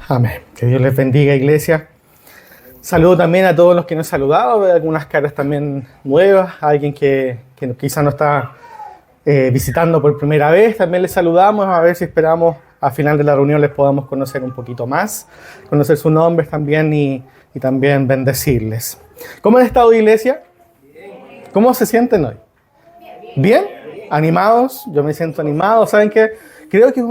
Amén. Que Dios les bendiga, iglesia. Saludo también a todos los que nos han saludado, veo algunas caras también nuevas, a alguien que quizá no está visitando por primera vez, también les saludamos, a ver si esperamos al final de la reunión les podamos conocer un poquito más, conocer sus nombres también y también bendecirles. ¿Cómo han estado, iglesia? ¿Cómo se sienten hoy? ¿Bien? ¿Animados? Yo me siento animado. ¿Saben qué? Creo que,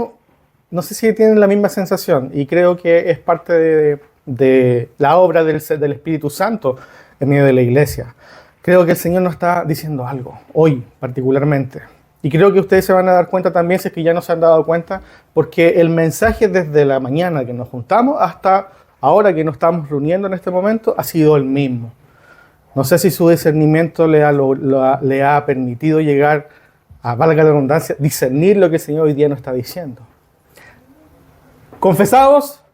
no sé si tienen la misma sensación y creo que es parte de la obra del Espíritu Santo en medio de la iglesia. Creo que el Señor nos está diciendo algo, hoy particularmente. Y creo que ustedes se van a dar cuenta también, si es que ya no se han dado cuenta, porque el mensaje desde la mañana que nos juntamos hasta ahora que nos estamos reuniendo en este momento ha sido el mismo. No sé si su discernimiento le ha permitido llegar a, valga la redundancia, discernir lo que el Señor hoy día nos está diciendo. Confesados,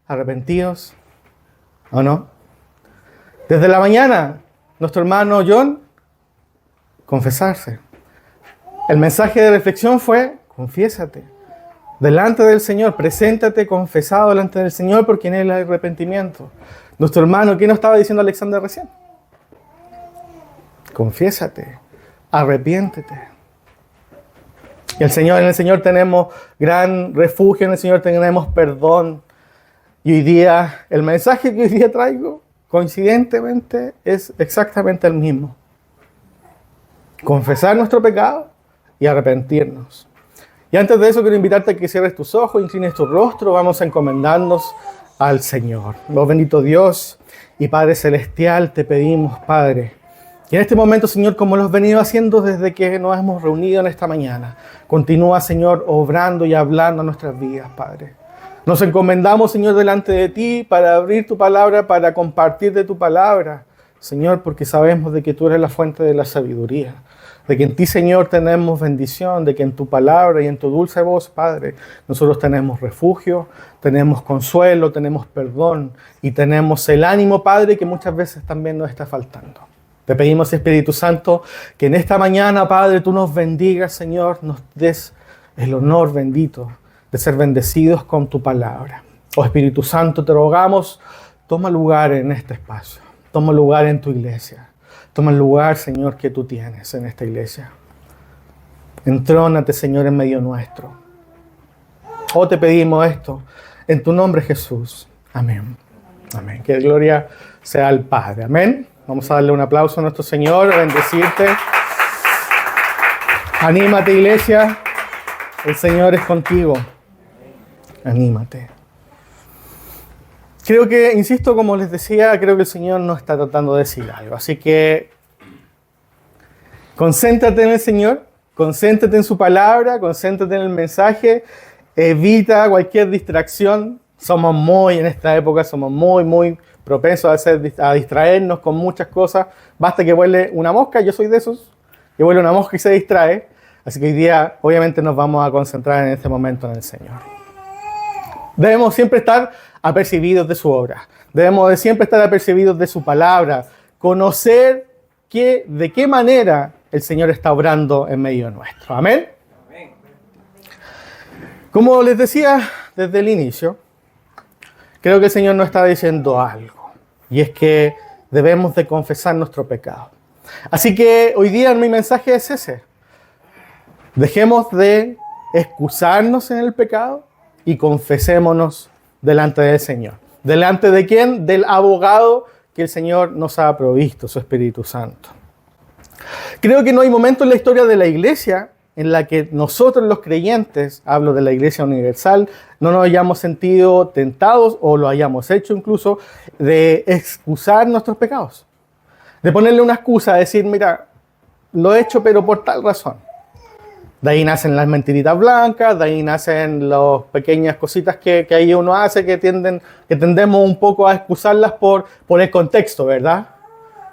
arrepentidos, ¿o no? Desde la mañana, nuestro hermano John, confesarse. El mensaje de reflexión fue, confiésate. Delante del Señor, preséntate confesado delante del Señor porque en Él hay arrepentimiento. Nuestro hermano, ¿qué nos estaba diciendo Alexander recién? Confiésate, arrepiéntete. Y en el Señor tenemos gran refugio, en el Señor tenemos perdón. Y hoy día, el mensaje que hoy día traigo, coincidentemente, es exactamente el mismo. Confesar nuestro pecado y arrepentirnos. Y antes de eso quiero invitarte a que cierres tus ojos, inclines tu rostro, vamos a encomendarnos al Señor. Oh bendito Dios y Padre Celestial, te pedimos, Padre, y en este momento, Señor, como lo has venido haciendo desde que nos hemos reunido en esta mañana, continúa, Señor, obrando y hablando a nuestras vidas, Padre. Nos encomendamos, Señor, delante de ti para abrir tu palabra, para compartir de tu palabra, Señor, porque sabemos de que tú eres la fuente de la sabiduría, de que en ti, Señor, tenemos bendición, de que en tu palabra y en tu dulce voz, Padre, nosotros tenemos refugio, tenemos consuelo, tenemos perdón y tenemos el ánimo, Padre, que muchas veces también nos está faltando. Te pedimos, Espíritu Santo, que en esta mañana, Padre, tú nos bendigas, Señor, nos des el honor bendito de ser bendecidos con tu palabra. Oh Espíritu Santo, te rogamos, toma lugar en este espacio, toma lugar en tu iglesia, toma el lugar, Señor, que tú tienes en esta iglesia. Entrónate, Señor, en medio nuestro. Oh, te pedimos esto en tu nombre, Jesús. Amén. Amén. Que gloria sea al Padre. Amén. Vamos a darle un aplauso a nuestro Señor, a bendecirte. Anímate, iglesia. El Señor es contigo. Anímate. Creo que, insisto, como les decía, creo que el Señor nos está tratando de decir algo. Así que concéntrate en el Señor, concéntrate en su palabra, concéntrate en el mensaje, evita cualquier distracción. Somos en esta época, somos muy propensos a distraernos con muchas cosas. Basta que vuele una mosca, yo soy de esos, que vuele una mosca y se distrae. Así que hoy día, obviamente, nos vamos a concentrar en este momento en el Señor. Debemos siempre estar apercibidos de su obra. Debemos de siempre estar apercibidos de su palabra. Conocer de qué manera el Señor está obrando en medio nuestro. Amén. Como les decía desde el inicio, creo que el Señor nos está diciendo algo. Y es que debemos de confesar nuestro pecado. Así que hoy día mi mensaje es ese. Dejemos de excusarnos en el pecado y confesémonos delante del Señor. ¿Delante de quién? Del abogado que el Señor nos ha provisto, su Espíritu Santo. Creo que no hay momento en la historia de la iglesia en la que nosotros los creyentes, hablo de la iglesia universal, no nos hayamos sentido tentados o lo hayamos hecho incluso de excusar nuestros pecados. De ponerle una excusa, decir, mira, lo he hecho pero por tal razón. De ahí nacen las mentiritas blancas, de ahí nacen las pequeñas cositas que ahí uno hace que tendemos un poco a excusarlas por el contexto, ¿verdad?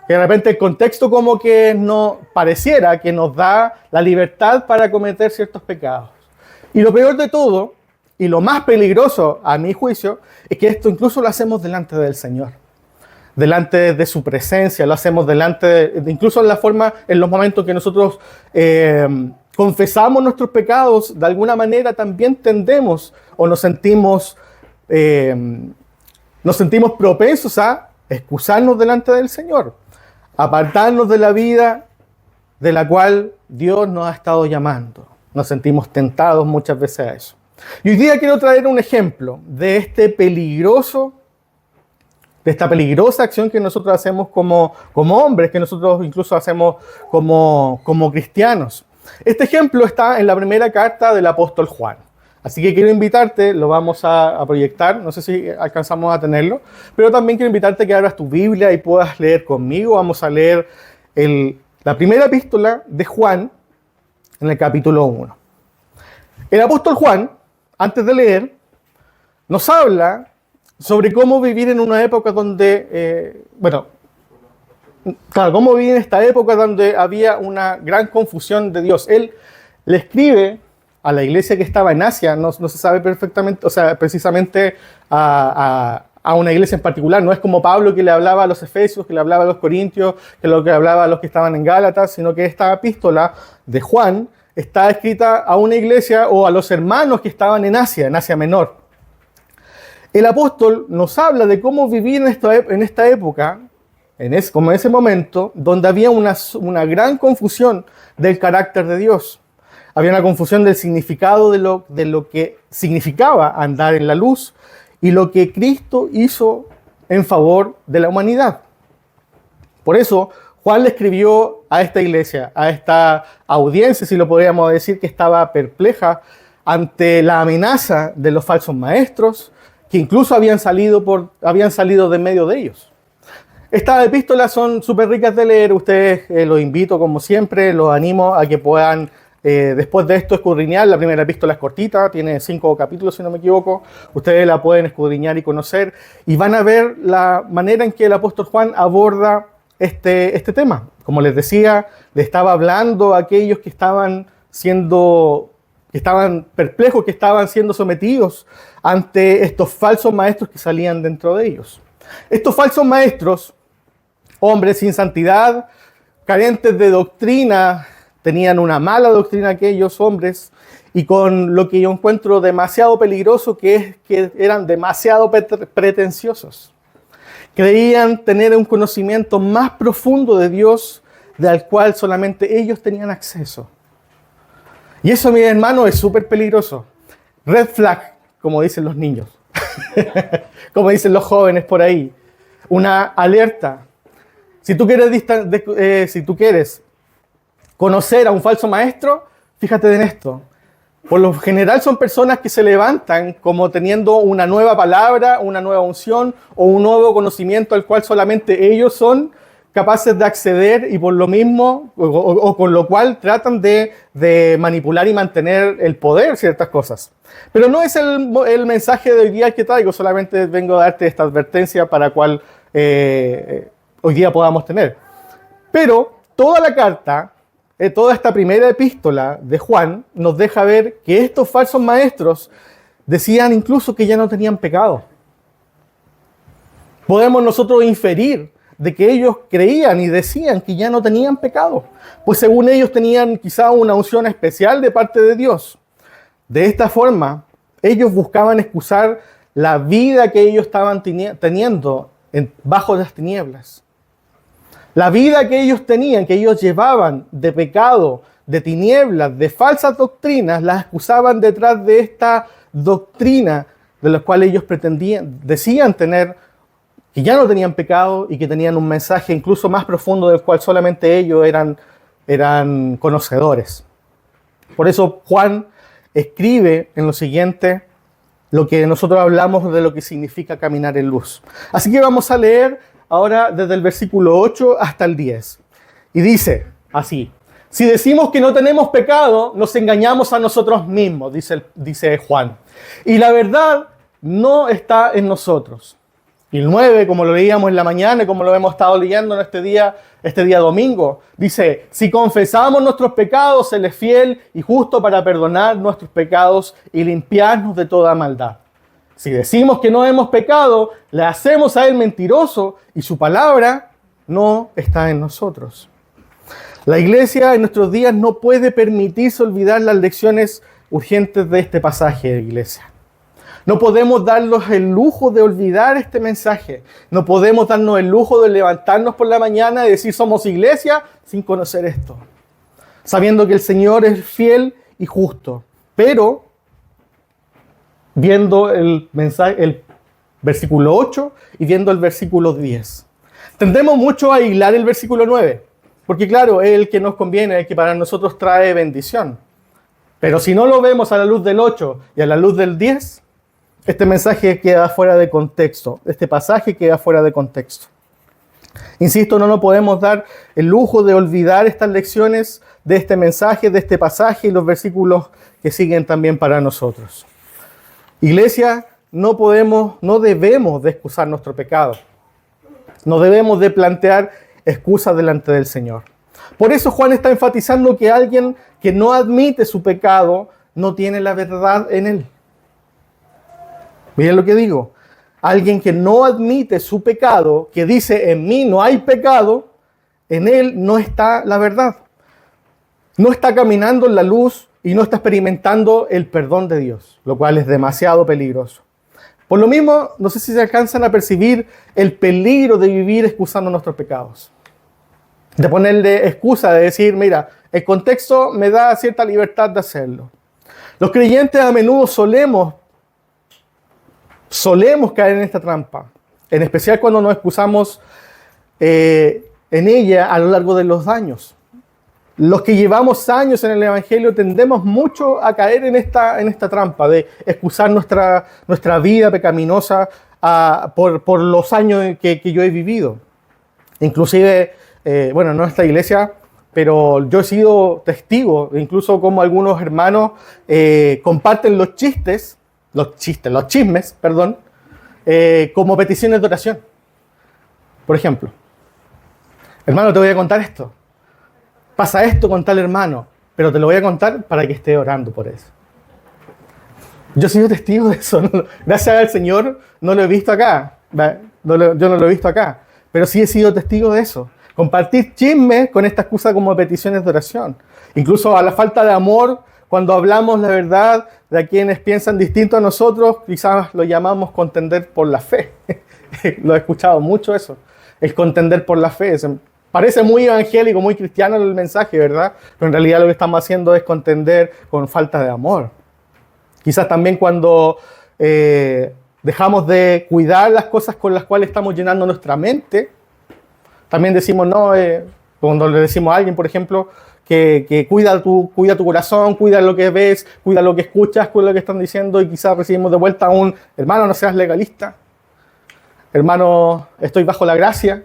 Que de repente el contexto como que no pareciera que nos da la libertad para cometer ciertos pecados. Y lo peor de todo, y lo más peligroso a mi juicio, es que esto incluso lo hacemos delante del Señor. Delante de su presencia, lo hacemos incluso en los momentos que nosotros confesamos nuestros pecados, de alguna manera también tendemos o nos sentimos nos sentimos propensos a excusarnos delante del Señor, apartarnos de la vida de la cual Dios nos ha estado llamando. Nos sentimos tentados muchas veces a eso. Y hoy día quiero traer un ejemplo de esta peligrosa acción que nosotros hacemos como hombres, que nosotros incluso hacemos como cristianos. Este ejemplo está en la primera carta del apóstol Juan. Así que quiero invitarte, lo vamos a proyectar, no sé si alcanzamos a tenerlo, pero también quiero invitarte a que abras tu Biblia y puedas leer conmigo. Vamos a leer la primera epístola de Juan en el capítulo 1. El apóstol Juan, antes de leer, nos habla sobre cómo vivir en una época donde, cómo vivir en esta época donde había una gran confusión de Dios. Él le escribe a la iglesia que estaba en Asia, no se sabe perfectamente, o sea, precisamente a una iglesia en particular. No es como Pablo que le hablaba a los Efesios, que le hablaba a los Corintios, que le hablaba a los que estaban en Gálatas, sino que esta epístola de Juan está escrita a una iglesia o a los hermanos que estaban en Asia Menor. El apóstol nos habla de cómo vivir en esta época, como en ese momento, donde había una gran confusión del carácter de Dios. Había una confusión del significado de lo que significaba andar en la luz y lo que Cristo hizo en favor de la humanidad. Por eso, Juan le escribió a esta iglesia, a esta audiencia, si lo podríamos decir, que estaba perpleja ante la amenaza de los falsos maestros, que incluso habían salido de medio de ellos. Estas epístolas son súper ricas de leer. Ustedes los invito, como siempre, los animo a que puedan, después de esto, escudriñar. La primera epístola es cortita, tiene 5 capítulos, si no me equivoco. Ustedes la pueden escudriñar y conocer, y van a ver la manera en que el apóstol Juan aborda este tema. Como les decía, le estaba hablando a aquellos que estaban perplejos, que estaban siendo sometidos ante estos falsos maestros que salían dentro de ellos. Estos falsos maestros, hombres sin santidad, carentes de doctrina, tenían una mala doctrina aquellos hombres, y con lo que yo encuentro demasiado peligroso, que es que eran demasiado pretenciosos. Creían tener un conocimiento más profundo de Dios, del cual solamente ellos tenían acceso. Y eso, mis hermanos, es súper peligroso. Red flag, como dicen los niños. Como dicen los jóvenes por ahí. Una alerta. Si tú quieres conocer a un falso maestro, fíjate en esto. Por lo general son personas que se levantan como teniendo una nueva palabra, una nueva unción o un nuevo conocimiento al cual solamente ellos son capaces de acceder, y por lo mismo, o con lo cual tratan de manipular y mantener el poder, ciertas cosas. Pero no es el mensaje de hoy día que traigo, solamente vengo a darte esta advertencia para cual hoy día podamos tener. Pero toda la carta, toda esta primera epístola de Juan nos deja ver que estos falsos maestros decían incluso que ya no tenían pecado. Podemos nosotros inferir de que ellos creían y decían que ya no tenían pecado, pues según ellos tenían quizá una unción especial de parte de Dios. De esta forma, ellos buscaban excusar la vida que ellos estaban teniendo bajo las tinieblas. La vida que ellos tenían, que ellos llevaban de pecado, de tinieblas, de falsas doctrinas, las excusaban detrás de esta doctrina de la cual ellos decían tener, que ya no tenían pecado y que tenían un mensaje incluso más profundo del cual solamente ellos eran conocedores. Por eso Juan escribe en lo siguiente lo que nosotros hablamos de lo que significa caminar en luz. Así que vamos a leer ahora desde el versículo 8 hasta el 10. Y dice así: si decimos que no tenemos pecado, nos engañamos a nosotros mismos, dice Juan. Y la verdad no está en nosotros. Y el 9, como lo leíamos en la mañana, como lo hemos estado leyendo en este día domingo, dice: si confesamos nuestros pecados, Él es fiel y justo para perdonar nuestros pecados y limpiarnos de toda maldad. Si decimos que no hemos pecado, le hacemos a Él mentiroso y su palabra no está en nosotros. La iglesia en nuestros días no puede permitirse olvidar las lecciones urgentes de este pasaje de iglesia. No podemos darnos el lujo de olvidar este mensaje. No podemos darnos el lujo de levantarnos por la mañana y decir somos iglesia sin conocer esto. Sabiendo que el Señor es fiel y justo. Pero, viendo el mensaje, el versículo 8 y viendo el versículo 10. Tendemos mucho a hilar el versículo 9. Porque claro, es el que nos conviene, el que para nosotros trae bendición. Pero si no lo vemos a la luz del 8 y a la luz del 10, este mensaje queda fuera de contexto. Este pasaje queda fuera de contexto. Insisto, no nos podemos dar el lujo de olvidar estas lecciones de este mensaje, de este pasaje y los versículos que siguen también para nosotros. Iglesia, no debemos de excusar nuestro pecado. No debemos de plantear excusas delante del Señor. Por eso Juan está enfatizando que alguien que no admite su pecado no tiene la verdad en él. Miren lo que digo. Alguien que no admite su pecado, que dice en mí no hay pecado, en él no está la verdad. No está caminando en la luz y no está experimentando el perdón de Dios, lo cual es demasiado peligroso. Por lo mismo, no sé si se alcanzan a percibir el peligro de vivir excusando nuestros pecados. De ponerle excusa, de decir, mira, el contexto me da cierta libertad de hacerlo. Los creyentes a menudo solemos caer en esta trampa, en especial cuando nos excusamos en ella a lo largo de los años. Los que llevamos años en el Evangelio tendemos mucho a caer en esta trampa de excusar nuestra vida pecaminosa por los años que yo he vivido. Inclusive, no en esta iglesia, pero yo he sido testigo, incluso como algunos hermanos comparten los chismes, como peticiones de oración. Por ejemplo, hermano, te voy a contar esto. Pasa esto con tal hermano, pero te lo voy a contar para que esté orando por eso. Yo he sido testigo de eso. Gracias al Señor no lo he visto acá. Yo no lo he visto acá. Pero sí he sido testigo de eso. Compartir chismes con esta excusa como peticiones de oración. Incluso a la falta de amor, cuando hablamos la verdad de quienes piensan distinto a nosotros, quizás lo llamamos contender por la fe. Lo he escuchado mucho eso. El contender por la fe. Parece muy evangélico, muy cristiano el mensaje, ¿verdad? Pero en realidad lo que estamos haciendo es contender con falta de amor. Quizás también cuando dejamos de cuidar las cosas con las cuales estamos llenando nuestra mente, también decimos, cuando le decimos a alguien, por ejemplo, que cuida tu corazón, cuida lo que ves, cuida lo que escuchas, cuida lo que están diciendo, y quizás recibimos de vuelta un, hermano, no seas legalista. Hermano, estoy bajo la gracia.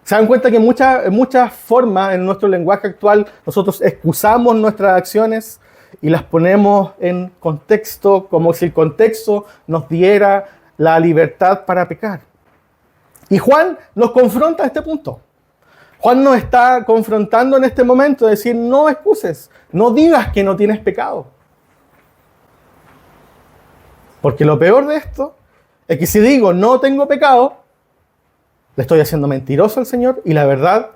¿Se dan cuenta que en muchas formas en nuestro lenguaje actual nosotros excusamos nuestras acciones y las ponemos en contexto, como si el contexto nos diera la libertad para pecar? Y Juan nos confronta a este punto. Juan nos está confrontando en este momento, de decir, no excuses, no digas que no tienes pecado. Porque lo peor de esto es que si digo no tengo pecado, le estoy haciendo mentiroso al Señor y la verdad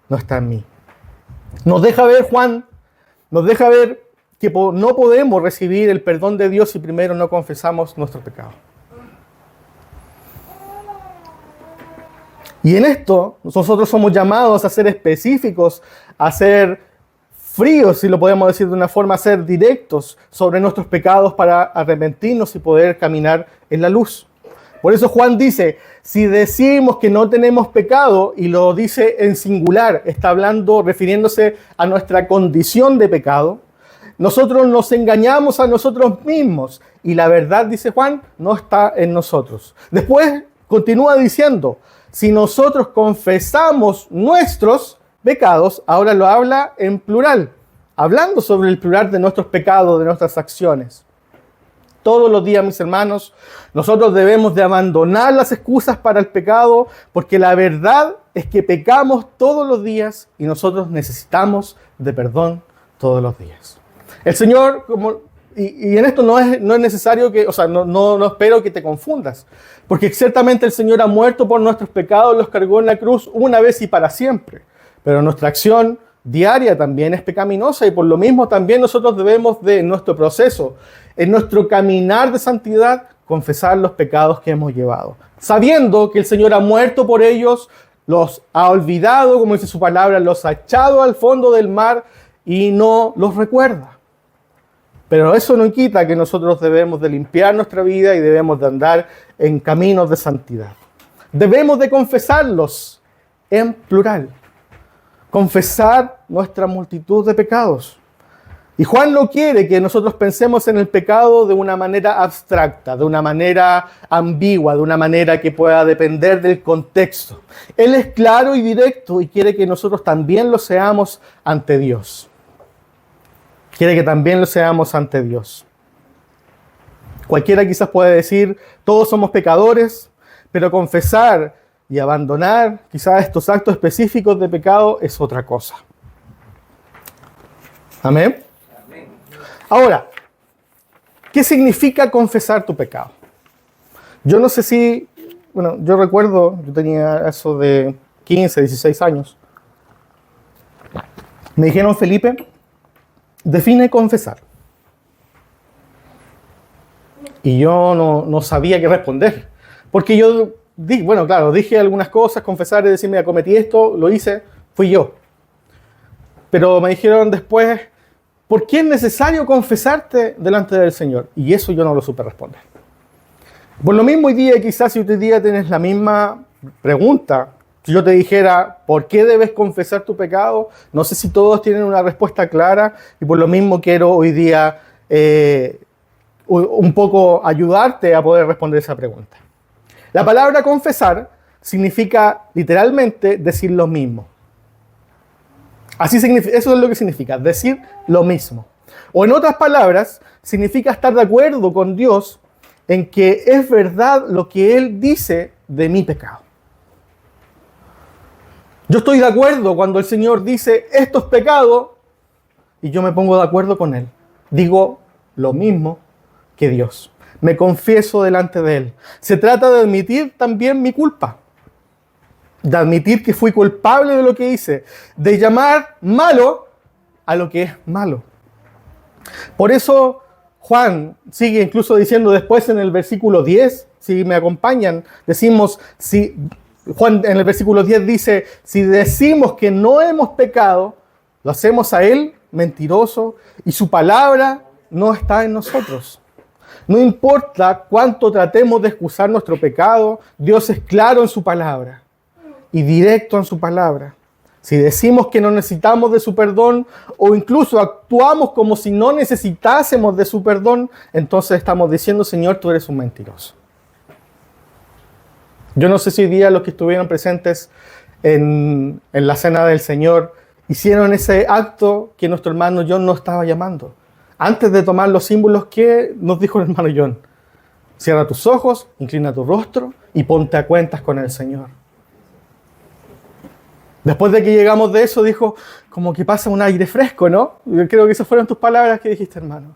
no está en mí. Nos deja ver, Juan, que no podemos recibir el perdón de Dios si primero no confesamos nuestro pecado. Y en esto nosotros somos llamados a ser específicos, a ser fríos, si lo podemos decir de una forma, a ser directos sobre nuestros pecados para arrepentirnos y poder caminar en la luz. Por eso Juan dice, si decimos que no tenemos pecado, y lo dice en singular, está hablando, refiriéndose a nuestra condición de pecado, nosotros nos engañamos a nosotros mismos, y la verdad, dice Juan, no está en nosotros. Después continúa diciendo, si nosotros confesamos nuestros pecados, ahora lo habla en plural, hablando sobre el plural de nuestros pecados, de nuestras acciones. Todos los días, mis hermanos, nosotros debemos de abandonar las excusas para el pecado, porque la verdad es que pecamos todos los días y nosotros necesitamos de perdón todos los días. El Señor, y en esto no es necesario no espero que te confundas, porque ciertamente el Señor ha muerto por nuestros pecados, los cargó en la cruz una vez y para siempre, pero nuestra acción diaria también es pecaminosa y por lo mismo también nosotros debemos de, en nuestro proceso, en nuestro caminar de santidad, confesar los pecados que hemos llevado, sabiendo que el Señor ha muerto por ellos, los ha olvidado, como dice su palabra, los ha echado al fondo del mar y no los recuerda. Pero eso no quita que nosotros debemos de limpiar nuestra vida y debemos de andar en caminos de santidad. Debemos de confesarlos en plural. Confesar nuestra multitud de pecados. Y Juan no quiere que nosotros pensemos en el pecado de una manera abstracta, de una manera ambigua, de una manera que pueda depender del contexto. Él es claro y directo y quiere que nosotros también lo seamos ante Dios. Quiere que también lo seamos ante Dios. Cualquiera quizás puede decir, todos somos pecadores, pero confesar y abandonar quizás estos actos específicos de pecado es otra cosa. Amén. Ahora, ¿qué significa confesar tu pecado? Yo no sé si, yo recuerdo, yo tenía eso de 15, 16 años. Me dijeron, Felipe, define confesar. Y yo no sabía qué responder. Porque yo, dije algunas cosas, confesar y decir, mira, cometí esto, lo hice, fui yo. Pero me dijeron después, ¿por qué es necesario confesarte delante del Señor? Y eso yo no lo supe responder. Por lo mismo hoy día, quizás si hoy día tienes la misma pregunta, si yo te dijera, ¿por qué debes confesar tu pecado? No sé si todos tienen una respuesta clara y por lo mismo quiero hoy día un poco ayudarte a poder responder esa pregunta. La palabra confesar significa literalmente decir lo mismo. Así significa, eso es lo que significa, decir lo mismo. O en otras palabras, significa estar de acuerdo con Dios en que es verdad lo que Él dice de mi pecado. Yo estoy de acuerdo cuando el Señor dice, esto es pecado, y yo me pongo de acuerdo con Él. Digo lo mismo que Dios. Me confieso delante de Él. Se trata de admitir también mi culpa. De admitir que fui culpable de lo que hice, de llamar malo a lo que es malo. Por eso Juan sigue incluso diciendo después en el versículo 10, si me acompañan, decimos, Juan en el versículo 10 dice, si decimos que no hemos pecado, lo hacemos a Él mentiroso y su palabra no está en nosotros. No importa cuánto tratemos de excusar nuestro pecado, Dios es claro en su palabra. Y directo en su palabra. Si decimos que no necesitamos de su perdón o incluso actuamos como si no necesitásemos de su perdón, entonces estamos diciendo, Señor, tú eres un mentiroso. Yo no sé si hoy día los que estuvieron presentes en la cena del Señor hicieron ese acto que nuestro hermano John nos estaba llamando. Antes de tomar los símbolos, ¿qué nos dijo el hermano John? Cierra tus ojos, inclina tu rostro y ponte a cuentas con el Señor. Después de que llegamos de eso, dijo, como que pasa un aire fresco, ¿no? Yo creo que esas fueron tus palabras que dijiste, hermano.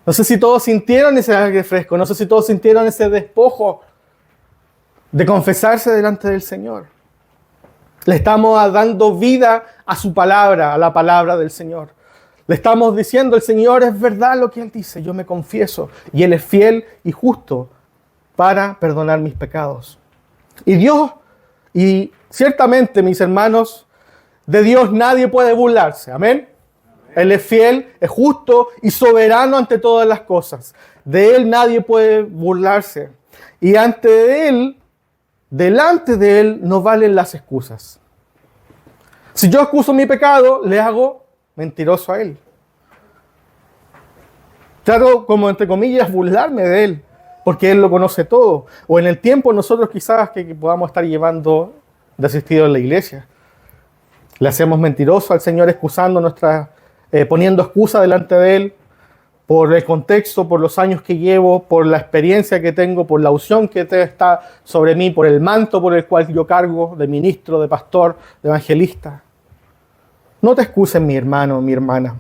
No sé si todos sintieron ese aire fresco, no sé si todos sintieron ese despojo de confesarse delante del Señor. Le estamos dando vida a su palabra, a la palabra del Señor. Le estamos diciendo, el Señor es verdad lo que Él dice, yo me confieso, y Él es fiel y justo para perdonar mis pecados. Y ciertamente, mis hermanos, de Dios nadie puede burlarse. Amén. Él es fiel, es justo y soberano ante todas las cosas. De Él nadie puede burlarse. Y delante de Él no valen las excusas. Si yo excuso mi pecado, le hago mentiroso a Él. Trato, como entre comillas, burlarme de Él, porque Él lo conoce todo. O en el tiempo nosotros quizás que podamos estar llevando de asistido en la iglesia. Le hacemos mentiroso al Señor excusando poniendo excusa delante de Él por el contexto, por los años que llevo, por la experiencia que tengo, por la unción que está sobre mí, por el manto por el cual yo cargo de ministro, de pastor, de evangelista. No te excuses, mi hermano, mi hermana.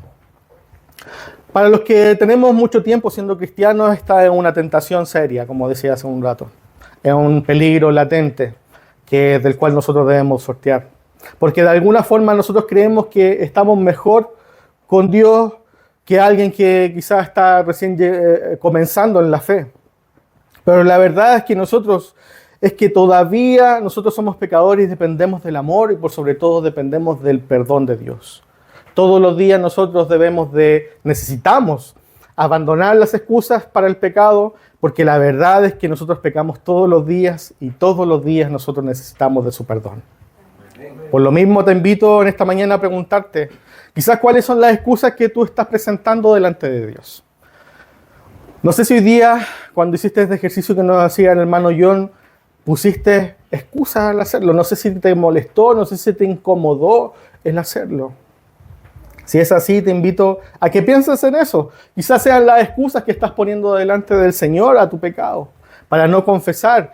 Para los que tenemos mucho tiempo siendo cristianos, esta es una tentación seria, como decía hace un rato. Es un peligro latente del cual nosotros debemos sortear. Porque de alguna forma nosotros creemos que estamos mejor con Dios que alguien que quizás está recién comenzando en la fe. Pero la verdad es que todavía nosotros somos pecadores y dependemos del amor y por sobre todo dependemos del perdón de Dios. Todos los días nosotros necesitamos abandonar las excusas para el pecado, porque la verdad es que nosotros pecamos todos los días y todos los días nosotros necesitamos de su perdón. Por lo mismo te invito en esta mañana a preguntarte, quizás cuáles son las excusas que tú estás presentando delante de Dios. No sé si hoy día, cuando hiciste este ejercicio que nos hacía el hermano John, pusiste excusas al hacerlo. No sé si te molestó, no sé si te incomodó el hacerlo. Si es así, te invito a que pienses en eso. Quizás sean las excusas que estás poniendo delante del Señor a tu pecado, para no confesar,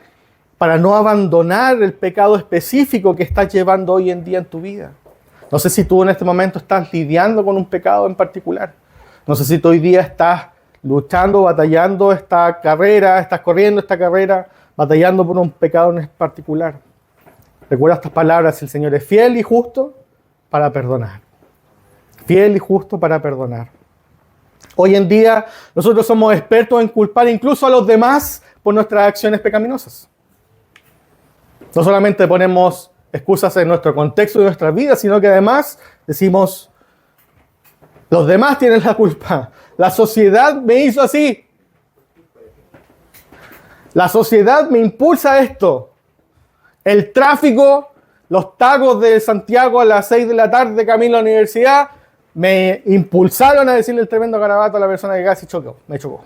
para no abandonar el pecado específico que estás llevando hoy en día en tu vida. No sé si tú en este momento estás lidiando con un pecado en particular. No sé si tú hoy día estás luchando, batallando esta carrera, estás corriendo esta carrera, batallando por un pecado en particular. Recuerda estas palabras: el Señor es fiel y justo para perdonar. Fiel y justo para perdonar. Hoy en día nosotros somos expertos en culpar incluso a los demás por nuestras acciones pecaminosas. No solamente ponemos excusas en nuestro contexto de nuestra vida, sino que además decimos, los demás tienen la culpa. La sociedad me hizo así. La sociedad me impulsa a esto. El tráfico, los tacos de Santiago a las 6 de la tarde camino a la universidad, me impulsaron a decirle el tremendo garabato a la persona que casi me chocó.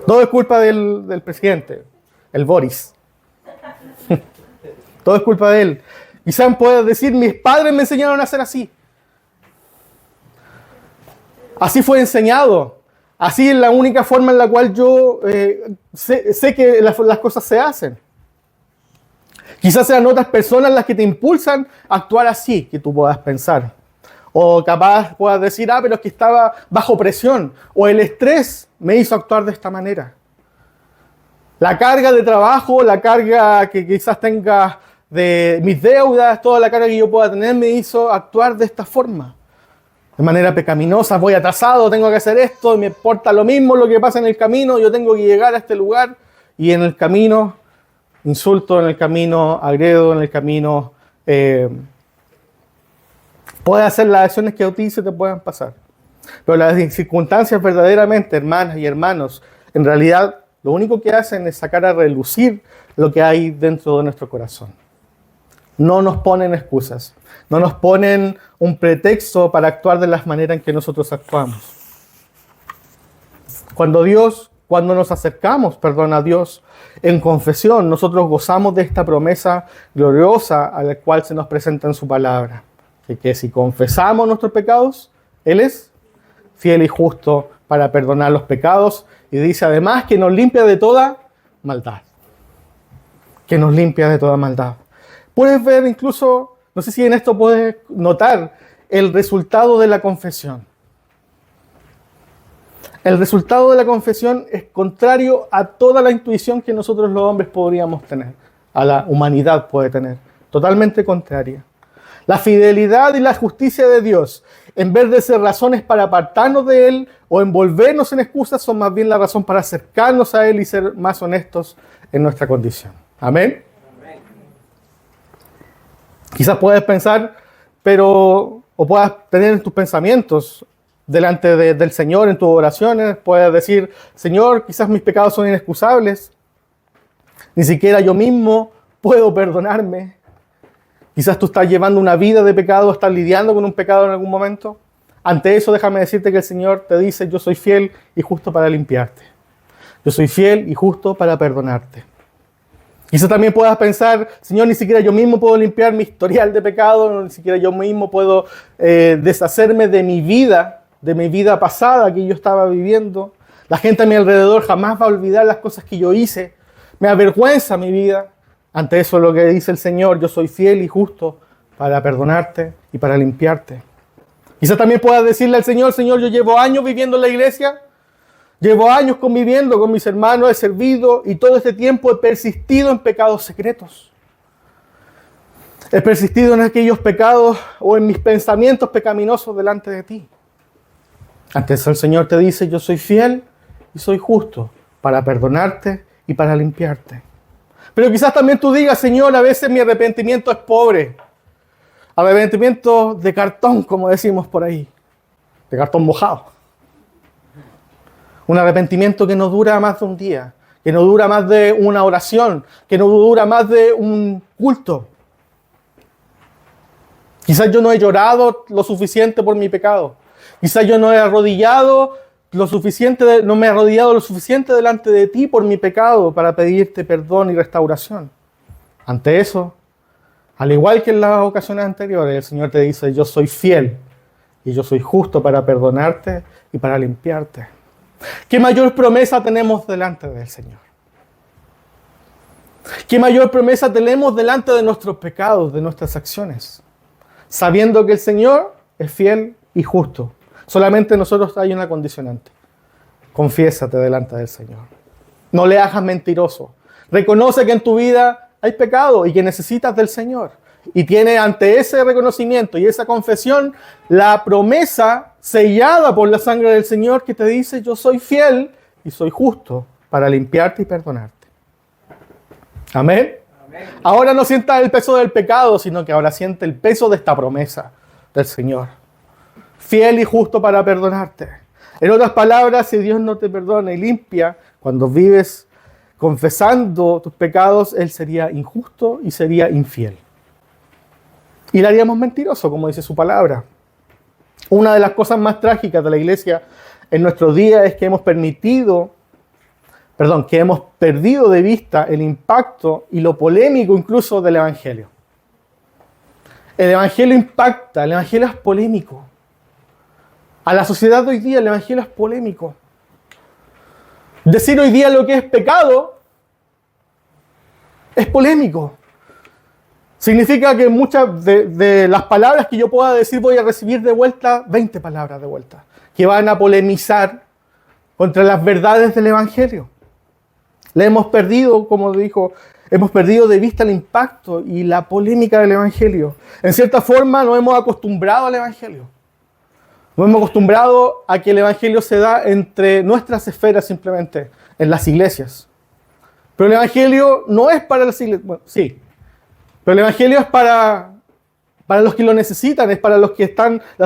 Todo es culpa del presidente, el Boris. Todo es culpa de él. Quizás puedas decir, mis padres me enseñaron a hacer así. Así fue enseñado. Así es la única forma en la cual yo sé que las cosas se hacen. Quizás sean otras personas las que te impulsan a actuar así, que tú puedas pensar. O capaz puedas decir, pero es que estaba bajo presión. O el estrés me hizo actuar de esta manera. La carga de trabajo, la carga que quizás tenga de mis deudas, toda la carga que yo pueda tener me hizo actuar de esta forma. De manera pecaminosa, voy atrasado, tengo que hacer esto, me importa lo mismo lo que pasa en el camino, yo tengo que llegar a este lugar y en el camino insulto, en el camino agredo, en el camino puedes hacer las acciones que a ti se te puedan pasar. Pero las circunstancias verdaderamente, hermanas y hermanos, en realidad lo único que hacen es sacar a relucir lo que hay dentro de nuestro corazón. No nos ponen excusas, no nos ponen un pretexto para actuar de las maneras en que nosotros actuamos. Cuando nos acercamos, a Dios en confesión, nosotros gozamos de esta promesa gloriosa a la cual se nos presenta en su palabra. Que si confesamos nuestros pecados, Él es fiel y justo para perdonar los pecados. Y dice además que nos limpia de toda maldad. Que nos limpia de toda maldad. Puedes ver incluso, no sé si en esto puedes notar el resultado de la confesión. El resultado de la confesión es contrario a toda la intuición que nosotros los hombres podríamos tener, a la humanidad puede tener, totalmente contraria. La fidelidad y la justicia de Dios, en vez de ser razones para apartarnos de Él o envolvernos en excusas, son más bien la razón para acercarnos a Él y ser más honestos en nuestra condición. Amén. Quizás puedas pensar, o puedas tener en tus pensamientos delante del Señor, en tus oraciones, puedes decir, Señor, quizás mis pecados son inexcusables, ni siquiera yo mismo puedo perdonarme. Quizás tú estás llevando una vida de pecado, estás lidiando con un pecado en algún momento. Ante eso, déjame decirte que el Señor te dice, yo soy fiel y justo para limpiarte. Yo soy fiel y justo para perdonarte. Quizás también puedas pensar, Señor, ni siquiera yo mismo puedo limpiar mi historial de pecado, ni siquiera yo mismo puedo deshacerme de mi vida pasada que yo estaba viviendo. La gente a mi alrededor jamás va a olvidar las cosas que yo hice. Me avergüenza mi vida. Ante eso lo que dice el Señor, yo soy fiel y justo para perdonarte y para limpiarte. Quizás también puedas decirle al Señor, Señor, yo llevo años viviendo en la iglesia, llevo años conviviendo con mis hermanos, he servido y todo este tiempo he persistido en pecados secretos. He persistido en aquellos pecados o en mis pensamientos pecaminosos delante de ti. Antes el Señor te dice, yo soy fiel y soy justo para perdonarte y para limpiarte. Pero quizás también tú digas, Señor, a veces mi arrepentimiento es pobre. Arrepentimiento de cartón, como decimos por ahí. De cartón mojado. Un arrepentimiento que no dura más de un día. Que no dura más de una oración. Que no dura más de un culto. Quizás yo no he llorado lo suficiente por mi pecado. Quizás yo no he arrodillado no me he arrodillado lo suficiente delante de ti por mi pecado para pedirte perdón y restauración. Ante eso, al igual que en las ocasiones anteriores, el Señor te dice, yo soy fiel y yo soy justo para perdonarte y para limpiarte. ¿Qué mayor promesa tenemos delante del Señor? ¿Qué mayor promesa tenemos delante de nuestros pecados, de nuestras acciones? Sabiendo que el Señor es fiel y justo. Solamente nosotros hay una condicionante. Confiésate delante del Señor. No le hagas mentiroso. Reconoce que en tu vida hay pecado y que necesitas del Señor. Y tiene ante ese reconocimiento y esa confesión la promesa sellada por la sangre del Señor que te dice, yo soy fiel y soy justo para limpiarte y perdonarte. Amén. Amén. Ahora no sientas el peso del pecado, sino que ahora siente el peso de esta promesa del Señor. Fiel y justo para perdonarte. En otras palabras, si Dios no te perdona y limpia, cuando vives confesando tus pecados, Él sería injusto y sería infiel. Y le haríamos mentiroso, como dice su palabra. Una de las cosas más trágicas de la iglesia en nuestros días es que hemos perdido de vista el impacto y lo polémico incluso del Evangelio. El Evangelio impacta, el Evangelio es polémico. A la sociedad de hoy día el Evangelio es polémico. Decir hoy día lo que es pecado es polémico. Significa que muchas de las palabras que yo pueda decir voy a recibir de vuelta 20 palabras de vuelta que van a polemizar contra las verdades del Evangelio. Le hemos perdido, como dijo, hemos perdido de vista el impacto y la polémica del Evangelio. En cierta forma nos hemos acostumbrado al Evangelio. Nos hemos acostumbrado a que el Evangelio se da entre nuestras esferas simplemente, en las iglesias. Pero el Evangelio no es para las iglesias, bueno, sí. Pero el Evangelio es para los que lo necesitan, es para los que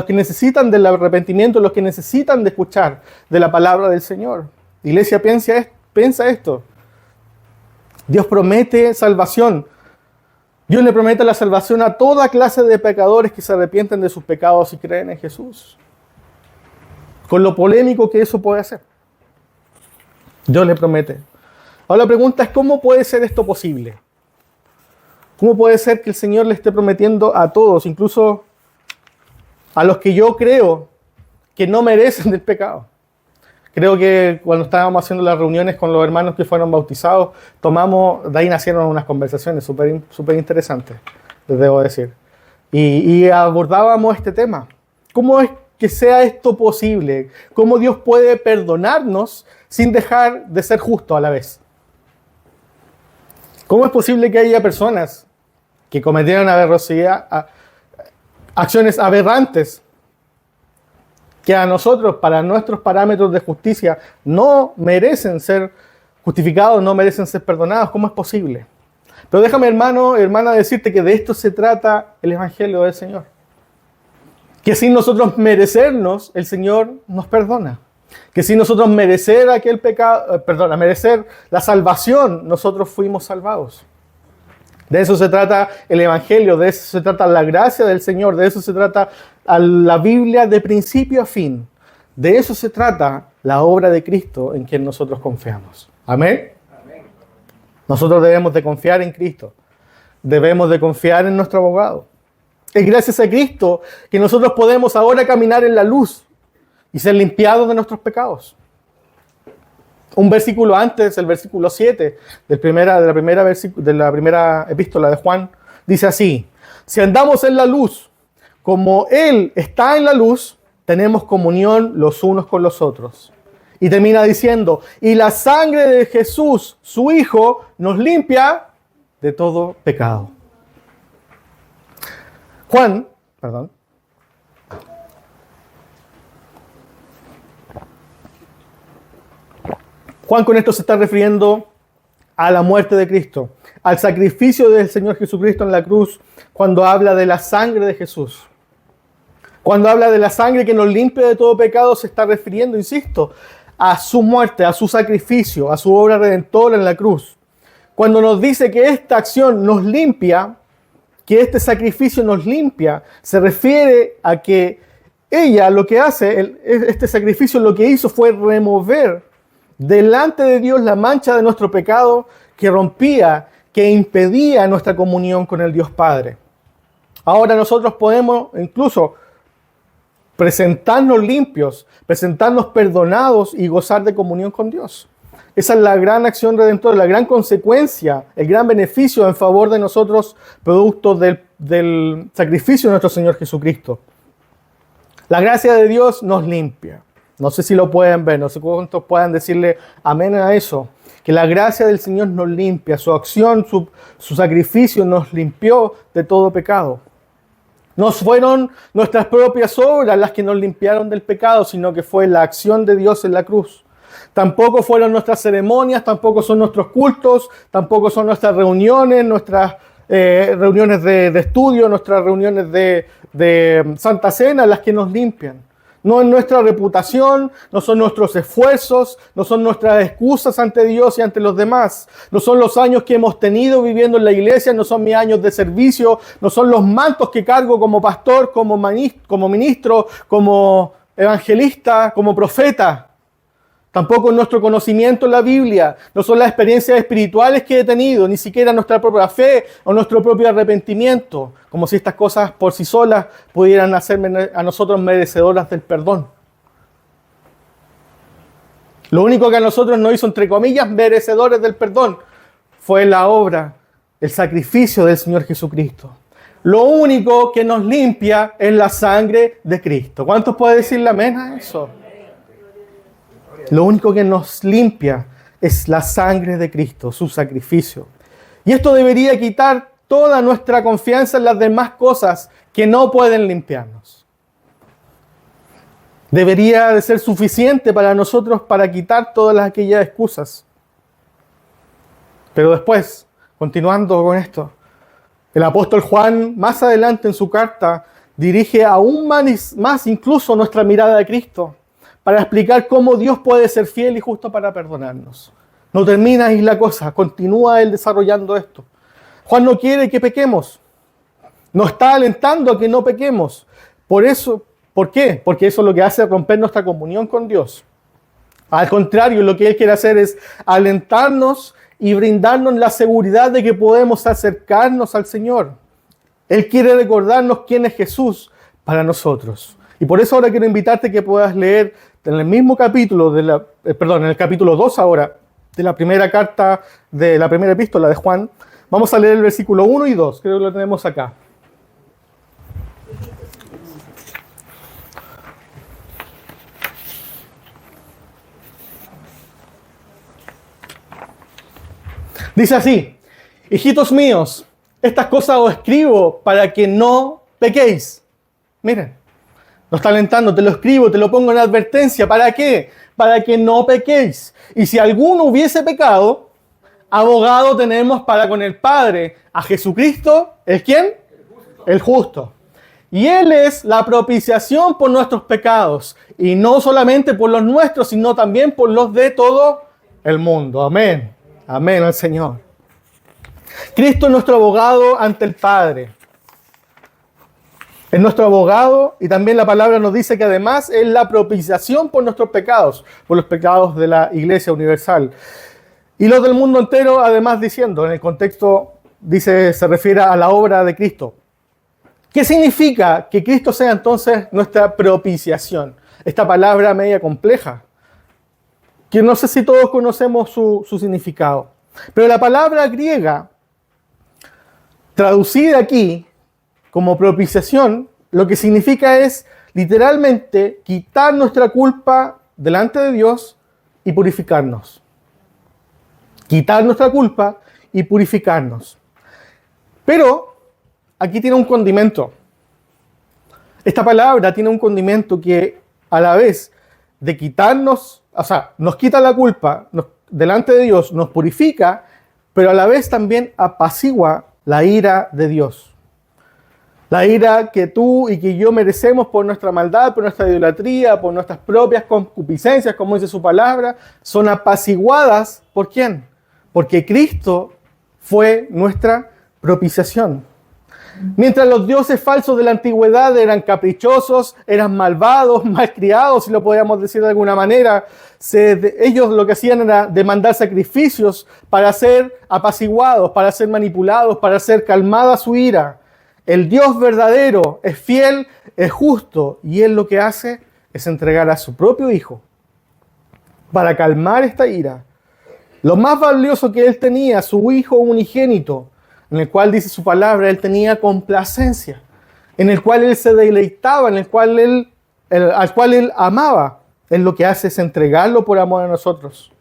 necesitan del arrepentimiento, los que necesitan de escuchar de la palabra del Señor. Iglesia, piensa esto. Dios promete salvación. Dios le promete la salvación a toda clase de pecadores que se arrepienten de sus pecados y creen en Jesús. Con lo polémico que eso puede hacer. Dios le promete. Ahora la pregunta es, ¿cómo puede ser esto posible? ¿Cómo puede ser que el Señor le esté prometiendo a todos, incluso a los que yo creo que no merecen del pecado? Creo que cuando estábamos haciendo las reuniones con los hermanos que fueron bautizados, de ahí nacieron unas conversaciones súper interesantes, les debo decir. Y abordábamos este tema. ¿Cómo es que sea esto posible? ¿Cómo Dios puede perdonarnos sin dejar de ser justo a la vez? ¿Cómo es posible que haya personas que cometieron acciones aberrantes que a nosotros, para nuestros parámetros de justicia, no merecen ser justificados, no merecen ser perdonados? ¿Cómo es posible? Pero déjame, hermana, decirte que de esto se trata el Evangelio del Señor. Que sin nosotros merecernos, el Señor nos perdona. Que sin nosotros merecer merecer la salvación, nosotros fuimos salvados. De eso se trata el Evangelio, de eso se trata la gracia del Señor, de eso se trata la Biblia de principio a fin. De eso se trata la obra de Cristo en quien nosotros confiamos. ¿Amén? Amén. Nosotros debemos de confiar en Cristo. Debemos de confiar en nuestro abogado. Es gracias a Cristo que nosotros podemos ahora caminar en la luz y ser limpiados de nuestros pecados. Un versículo antes, el versículo 7 de la primera epístola de Juan, dice así: si andamos en la luz, como Él está en la luz, tenemos comunión los unos con los otros. Y termina diciendo, y la sangre de Jesús, su Hijo, nos limpia de todo pecado. Juan, perdón. Juan con esto se está refiriendo a la muerte de Cristo, al sacrificio del Señor Jesucristo en la cruz, cuando habla de la sangre de Jesús. Cuando habla de la sangre que nos limpia de todo pecado, se está refiriendo, insisto, a su muerte, a su sacrificio, a su obra redentora en la cruz. Cuando nos dice que esta acción nos limpia, que este sacrificio nos limpia, se refiere a que ella lo que hace, este sacrificio lo que hizo fue remover delante de Dios la mancha de nuestro pecado que rompía, que impedía nuestra comunión con el Dios Padre. Ahora nosotros podemos incluso presentarnos limpios, presentarnos perdonados y gozar de comunión con Dios. Esa es la gran acción redentora, la gran consecuencia, el gran beneficio en favor de nosotros, producto del sacrificio de nuestro Señor Jesucristo. La gracia de Dios nos limpia. No sé si lo pueden ver, no sé cuántos puedan decirle amén a eso. Que la gracia del Señor nos limpia, su acción, su sacrificio nos limpió de todo pecado. No fueron nuestras propias obras las que nos limpiaron del pecado, sino que fue la acción de Dios en la cruz. Tampoco fueron nuestras ceremonias, tampoco son nuestros cultos, tampoco son nuestras reuniones, reuniones de estudio, nuestras reuniones de Santa Cena las que nos limpian. No es nuestra reputación, no son nuestros esfuerzos, no son nuestras excusas ante Dios y ante los demás. No son los años que hemos tenido viviendo en la iglesia, no son mis años de servicio, no son los mantos que cargo como pastor, como ministro, como evangelista, como profeta. Tampoco es nuestro conocimiento en la Biblia, no son las experiencias espirituales que he tenido, ni siquiera nuestra propia fe o nuestro propio arrepentimiento, como si estas cosas por sí solas pudieran hacerme a nosotros merecedoras del perdón. Lo único que a nosotros nos hizo, entre comillas, merecedores del perdón, fue la obra, el sacrificio del Señor Jesucristo. Lo único que nos limpia es la sangre de Cristo. ¿Cuántos pueden decirle amén a eso? Lo único que nos limpia es la sangre de Cristo, su sacrificio. Y esto debería quitar toda nuestra confianza en las demás cosas que no pueden limpiarnos. Debería de ser suficiente para nosotros para quitar todas aquellas excusas. Pero después, continuando con esto, el apóstol Juan, más adelante en su carta, dirige aún más incluso nuestra mirada a Cristo, para explicar cómo Dios puede ser fiel y justo para perdonarnos. No termina ahí la cosa, continúa él desarrollando esto. Juan no quiere que pequemos, nos está alentando a que no pequemos. ¿Por qué? Porque eso lo que hace es romper nuestra comunión con Dios. Al contrario, lo que él quiere hacer es alentarnos y brindarnos la seguridad de que podemos acercarnos al Señor. Él quiere recordarnos quién es Jesús para nosotros. Y por eso ahora quiero invitarte que puedas leer en el mismo capítulo, en el capítulo 2 ahora, de la primera carta, de la primera epístola de Juan. Vamos a leer el versículo 1 y 2, creo que lo tenemos acá. Dice así: hijitos míos, estas cosas os escribo para que no pequéis. Miren, nos está alentando, te lo escribo, te lo pongo en advertencia. ¿Para qué? Para que no pequéis. Y si alguno hubiese pecado, abogado tenemos para con el Padre, a Jesucristo, ¿el quién? El justo. Y Él es la propiciación por nuestros pecados. Y no solamente por los nuestros, sino también por los de todo el mundo. Amén. Amén al Señor. Cristo es nuestro abogado ante el Padre. Es nuestro abogado, y también la palabra nos dice que además es la propiciación por nuestros pecados, por los pecados de la Iglesia Universal. Y los del mundo entero, además diciendo, en el contexto, se refiere a la obra de Cristo. ¿Qué significa que Cristo sea entonces nuestra propiciación? Esta palabra media compleja, que no sé si todos conocemos su significado. Pero la palabra griega, traducida aquí como propiciación, lo que significa es literalmente quitar nuestra culpa delante de Dios y purificarnos. Quitar nuestra culpa y purificarnos. Pero aquí tiene un condimento. Esta palabra tiene un condimento que a la vez de quitarnos, o sea, nos quita la culpa delante de Dios, nos purifica, pero a la vez también apacigua la ira de Dios. La ira que tú y que yo merecemos por nuestra maldad, por nuestra idolatría, por nuestras propias concupiscencias, como dice su palabra, son apaciguadas. ¿Por quién? Porque Cristo fue nuestra propiciación. Mientras los dioses falsos de la antigüedad eran caprichosos, eran malvados, malcriados, si lo podíamos decir de alguna manera, ellos lo que hacían era demandar sacrificios para ser apaciguados, para ser manipulados, para ser calmada su ira. El Dios verdadero es fiel, es justo, y Él lo que hace es entregar a su propio Hijo para calmar esta ira. Lo más valioso que Él tenía, su Hijo unigénito, en el cual dice su palabra, Él tenía complacencia, en el cual Él se deleitaba, al cual Él amaba. Él lo que hace es entregarlo por amor a nosotros.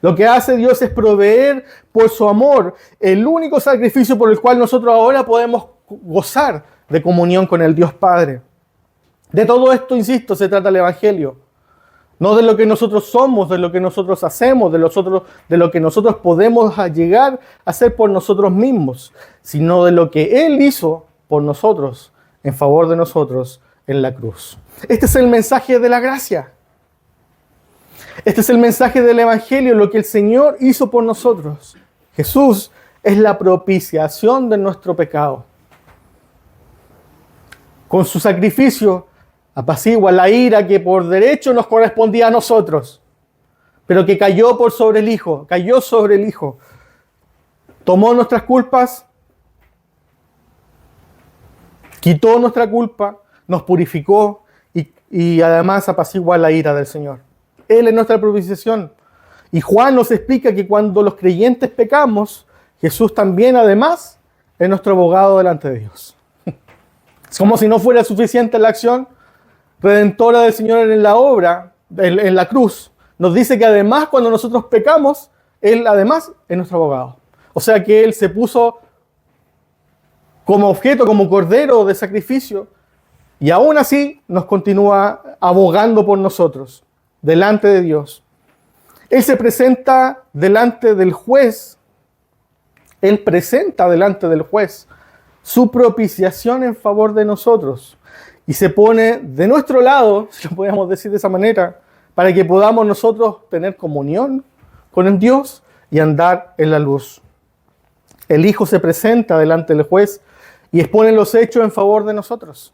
Lo que hace Dios es proveer por su amor el único sacrificio por el cual nosotros ahora podemos gozar de comunión con el Dios Padre. De todo esto, insisto, se trata el Evangelio. No de lo que nosotros somos, de lo que nosotros hacemos, de lo que nosotros podemos llegar a hacer por nosotros mismos, sino de lo que Él hizo por nosotros, en favor de nosotros, en la cruz. Este es el mensaje de la gracia. Este es el mensaje del Evangelio, lo que el Señor hizo por nosotros. Jesús es la propiciación de nuestro pecado. Con su sacrificio apacigua la ira que por derecho nos correspondía a nosotros, pero que cayó sobre el Hijo. Tomó nuestras culpas, quitó nuestra culpa, nos purificó y además apacigua la ira del Señor. Él es nuestra propiciación. Y Juan nos explica que cuando los creyentes pecamos, Jesús también además es nuestro abogado delante de Dios. Es como si no fuera suficiente la acción redentora del Señor en la obra, en la cruz. Nos dice que además cuando nosotros pecamos, Él además es nuestro abogado. O sea que Él se puso como objeto, como cordero de sacrificio, y aún así nos continúa abogando por nosotros, delante de Dios. Él se presenta delante del juez. Él presenta delante del juez su propiciación en favor de nosotros. Y se pone de nuestro lado, si lo podemos decir de esa manera, para que podamos nosotros tener comunión con el Dios y andar en la luz. El Hijo se presenta delante del juez y expone los hechos en favor de nosotros.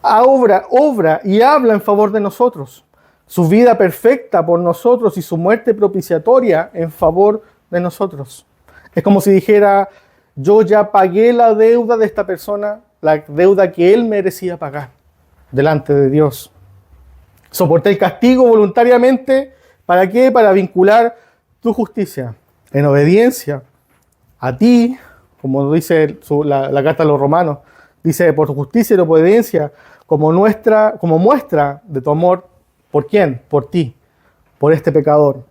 Obra y habla en favor de nosotros. Su vida perfecta por nosotros y su muerte propiciatoria en favor de nosotros. Es como si dijera, yo ya pagué la deuda de esta persona, la deuda que él merecía pagar delante de Dios. Soporté el castigo voluntariamente. ¿Para qué? Para vincular tu justicia en obediencia a ti, como dice la carta a los Romanos. Dice, por tu justicia y obediencia, como muestra de tu amor. ¿Por quién? Por ti, por este pecador.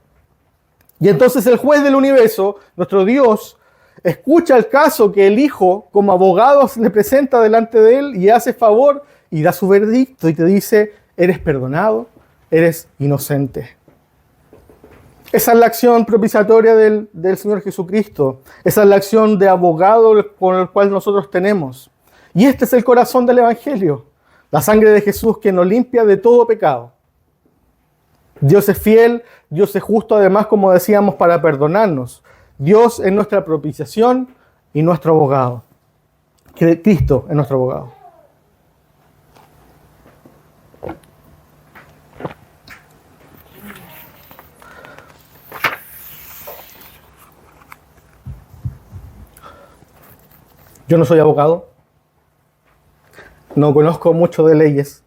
Y entonces el juez del universo, nuestro Dios, escucha el caso que el Hijo, como abogado, se le presenta delante de él y hace favor y da su veredicto y te dice, eres perdonado, eres inocente. Esa es la acción propiciatoria del Señor Jesucristo. Esa es la acción de abogado con el cual nosotros tenemos. Y este es el corazón del Evangelio. La sangre de Jesús que nos limpia de todo pecado. Dios es fiel, Dios es justo, además, como decíamos, para perdonarnos. Dios es nuestra propiciación y nuestro abogado. Cristo es nuestro abogado. Yo no soy abogado, no conozco mucho de leyes.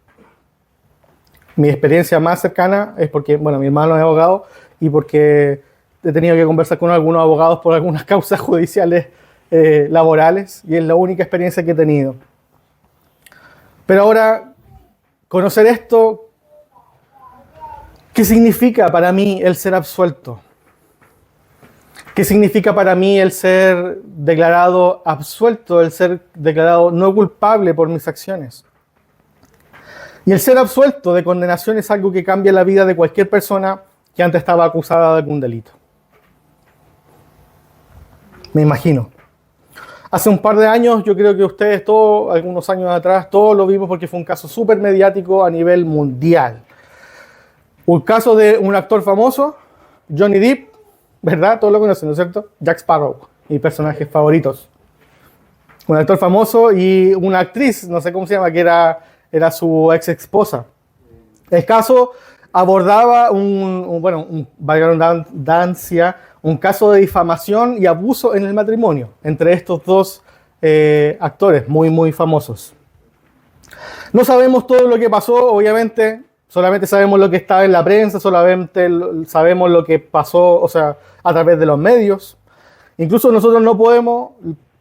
Mi experiencia más cercana es porque, mi hermano es abogado y porque he tenido que conversar con algunos abogados por algunas causas judiciales laborales y es la única experiencia que he tenido. Pero ahora, conocer esto, ¿qué significa para mí el ser absuelto? ¿Qué significa para mí el ser declarado absuelto, el ser declarado no culpable por mis acciones? Y el ser absuelto de condenación es algo que cambia la vida de cualquier persona que antes estaba acusada de algún delito. Me imagino. Hace un par de años, yo creo que ustedes todos, algunos años atrás, todos lo vimos porque fue un caso súper mediático a nivel mundial. Un caso de un actor famoso, Johnny Depp, ¿verdad? Todos lo conocen, ¿no es cierto? Jack Sparrow, mis personajes favoritos. Un actor famoso y una actriz, no sé cómo se llama, que era su ex esposa. El caso abordaba valga la redundancia, un caso de difamación y abuso en el matrimonio entre estos dos actores muy, muy famosos. No sabemos todo lo que pasó, obviamente, solamente sabemos lo que estaba en la prensa, solamente sabemos lo que pasó, o sea, a través de los medios. Incluso nosotros no podemos,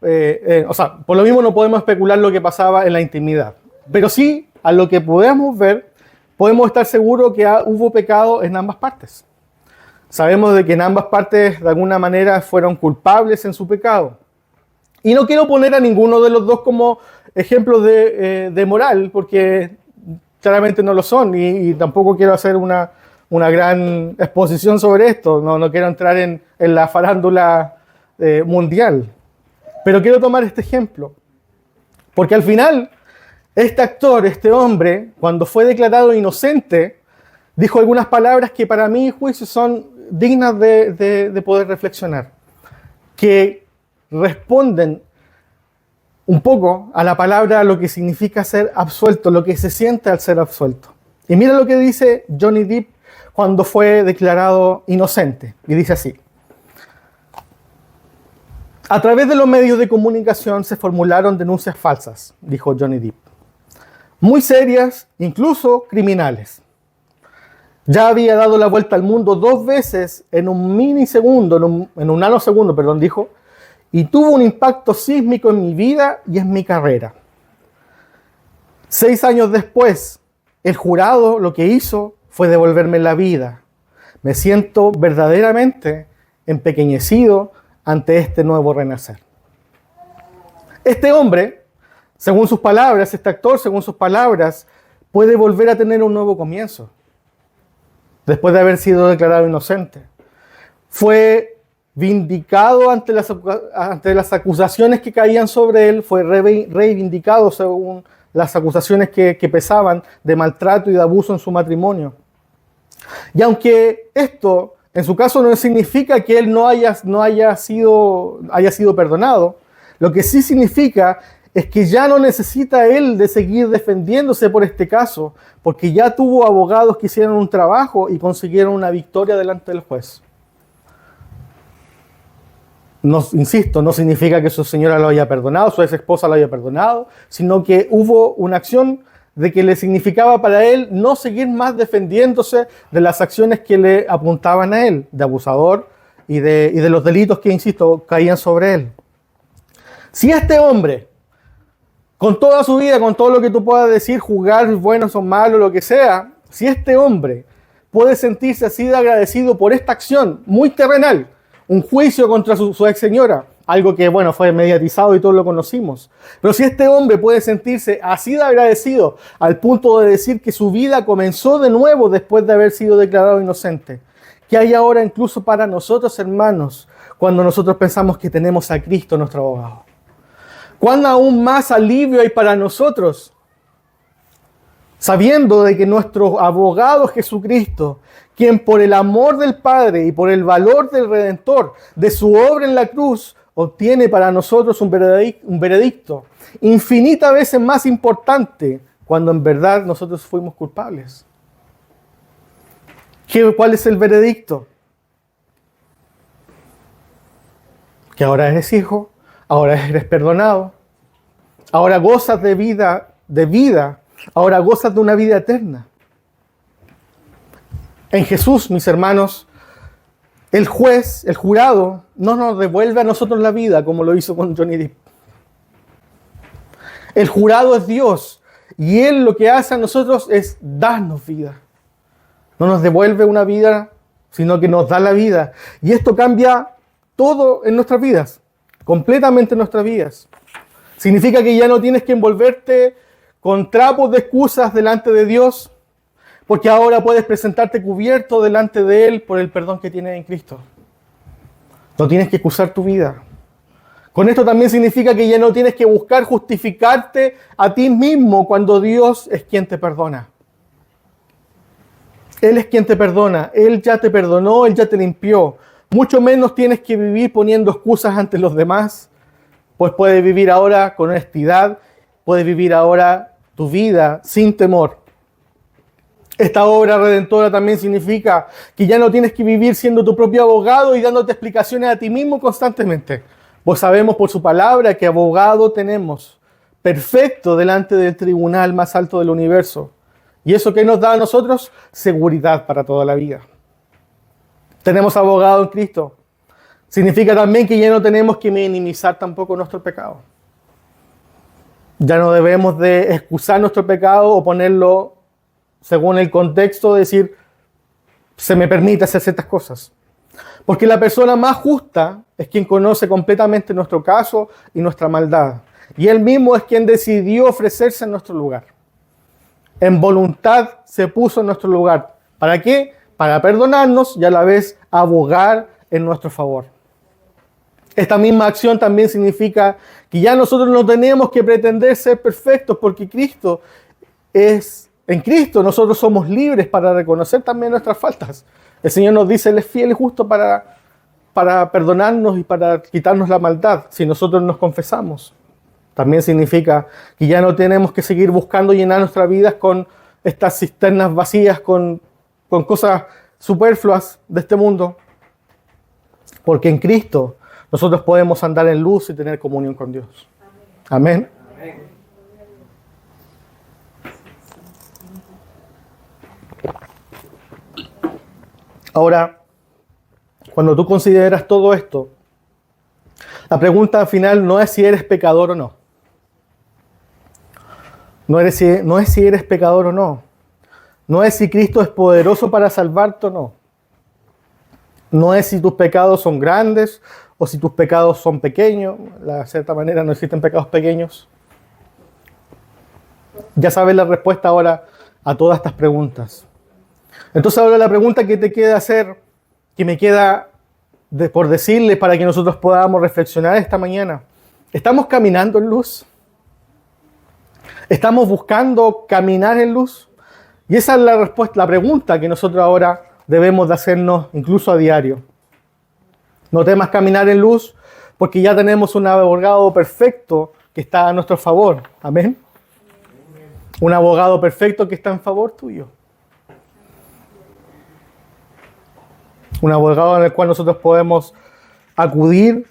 por lo mismo no podemos especular lo que pasaba en la intimidad. Pero sí, a lo que podemos ver, podemos estar seguros que hubo pecado en ambas partes. Sabemos de que en ambas partes, de alguna manera, fueron culpables en su pecado. Y no quiero poner a ninguno de los dos como ejemplos de moral, porque claramente no lo son, y tampoco quiero hacer una gran exposición sobre esto. No quiero entrar en la farándula mundial. Pero quiero tomar este ejemplo, porque al final, este actor, este hombre, cuando fue declarado inocente, dijo algunas palabras que para mi juicio son dignas de poder reflexionar, que responden un poco a la palabra, a lo que significa ser absuelto, lo que se siente al ser absuelto. Y mira lo que dice Johnny Depp cuando fue declarado inocente, y dice así: a través de los medios de comunicación se formularon denuncias falsas, dijo Johnny Depp, muy serias, incluso criminales. Ya había dado la vuelta al mundo 2 veces en un milisegundo, en un nanosegundo, dijo, y tuvo un impacto sísmico en mi vida y en mi carrera. 6 años después, el jurado lo que hizo fue devolverme la vida. Me siento verdaderamente empequeñecido ante este nuevo renacer. Este hombre, según sus palabras, este actor, según sus palabras, puede volver a tener un nuevo comienzo después de haber sido declarado inocente. Fue vindicado ante las acusaciones que caían sobre él, fue reivindicado según las acusaciones que pesaban de maltrato y de abuso en su matrimonio. Y aunque esto, en su caso, no significa que él no haya sido perdonado, lo que sí significa es que ya no necesita él de seguir defendiéndose por este caso, porque ya tuvo abogados que hicieron un trabajo y consiguieron una victoria delante del juez. Insisto, no significa que su señora lo haya perdonado, su ex esposa lo haya perdonado, sino que hubo una acción de que le significaba para él no seguir más defendiéndose de las acciones que le apuntaban a él, de abusador y de los delitos que, insisto, caían sobre él. Si este hombre, con toda su vida, con todo lo que tú puedas decir, juzgar buenos o malos, lo que sea, si este hombre puede sentirse así de agradecido por esta acción muy terrenal, un juicio contra su ex señora, algo que, fue mediatizado y todos lo conocimos. Pero si este hombre puede sentirse así de agradecido al punto de decir que su vida comenzó de nuevo después de haber sido declarado inocente, ¿qué hay ahora incluso para nosotros, hermanos, cuando nosotros pensamos que tenemos a Cristo nuestro abogado? ¿Cuán aún más alivio hay para nosotros? Sabiendo de que nuestro abogado Jesucristo, quien por el amor del Padre y por el valor del Redentor, de su obra en la cruz, obtiene para nosotros un veredicto infinitas veces más importante cuando en verdad nosotros fuimos culpables. ¿Cuál es el veredicto? Que ahora eres hijo, ahora eres perdonado, ahora gozas de vida, ahora gozas de una vida eterna. En Jesús, mis hermanos, el juez, el jurado, no nos devuelve a nosotros la vida como lo hizo con Johnny Depp. El jurado es Dios y Él lo que hace a nosotros es darnos vida. No nos devuelve una vida, sino que nos da la vida. Y esto cambia todo en nuestras vidas, completamente en nuestras vidas. Significa que ya no tienes que envolverte con trapos de excusas delante de Dios, porque ahora puedes presentarte cubierto delante de Él por el perdón que tienes en Cristo. No tienes que excusar tu vida. Con esto también significa que ya no tienes que buscar justificarte a ti mismo cuando Dios es quien te perdona. Él es quien te perdona, Él ya te perdonó, Él ya te limpió. Mucho menos tienes que vivir poniendo excusas ante los demás, pues puedes vivir ahora con honestidad, puedes vivir ahora tu vida sin temor. Esta obra redentora también significa que ya no tienes que vivir siendo tu propio abogado y dándote explicaciones a ti mismo constantemente. Pues sabemos por su palabra que abogado tenemos, perfecto delante del tribunal más alto del universo. ¿Y eso qué nos da a nosotros? Seguridad para toda la vida. Tenemos abogado en Cristo. Significa también que ya no tenemos que minimizar tampoco nuestro pecado. Ya no debemos de excusar nuestro pecado o ponerlo según el contexto, decir, se me permite hacer ciertas cosas. Porque la persona más justa es quien conoce completamente nuestro caso y nuestra maldad. Y Él mismo es quien decidió ofrecerse en nuestro lugar. En voluntad se puso en nuestro lugar. ¿Para qué? Para perdonarnos y a la vez abogar en nuestro favor. Esta misma acción también significa que ya nosotros no tenemos que pretender ser perfectos porque en Cristo nosotros somos libres para reconocer también nuestras faltas. El Señor nos dice, Él es fiel y justo para perdonarnos y para quitarnos la maldad si nosotros nos confesamos. También significa que ya no tenemos que seguir buscando llenar nuestras vidas con estas cisternas vacías, con cosas superfluas de este mundo. Porque en Cristo nosotros podemos andar en luz y tener comunión con Dios. Amén. Amén. Ahora, cuando tú consideras todo esto, la pregunta final no es si eres pecador o no. No es si eres pecador o no. No es si Cristo es poderoso para salvarte o no. No es si tus pecados son grandes o si tus pecados son pequeños. De cierta manera no existen pecados pequeños. Ya sabes la respuesta ahora a todas estas preguntas. Entonces ahora la pregunta que te queda hacer, que me queda por decirles para que nosotros podamos reflexionar esta mañana. ¿Estamos caminando en luz? ¿Estamos buscando caminar en luz? Y esa es la respuesta, la pregunta que nosotros ahora debemos de hacernos incluso a diario. No temas caminar en luz porque ya tenemos un abogado perfecto que está a nuestro favor. Amén. Un abogado perfecto que está en favor tuyo. Un abogado en el cual nosotros podemos acudir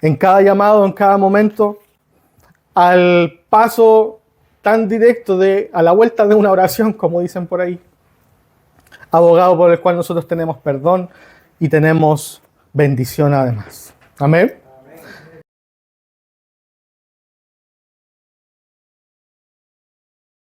en cada llamado, en cada momento, al paso tan directo a la vuelta de una oración, como dicen por ahí. Abogado por el cual nosotros tenemos perdón y tenemos bendición además. Amén.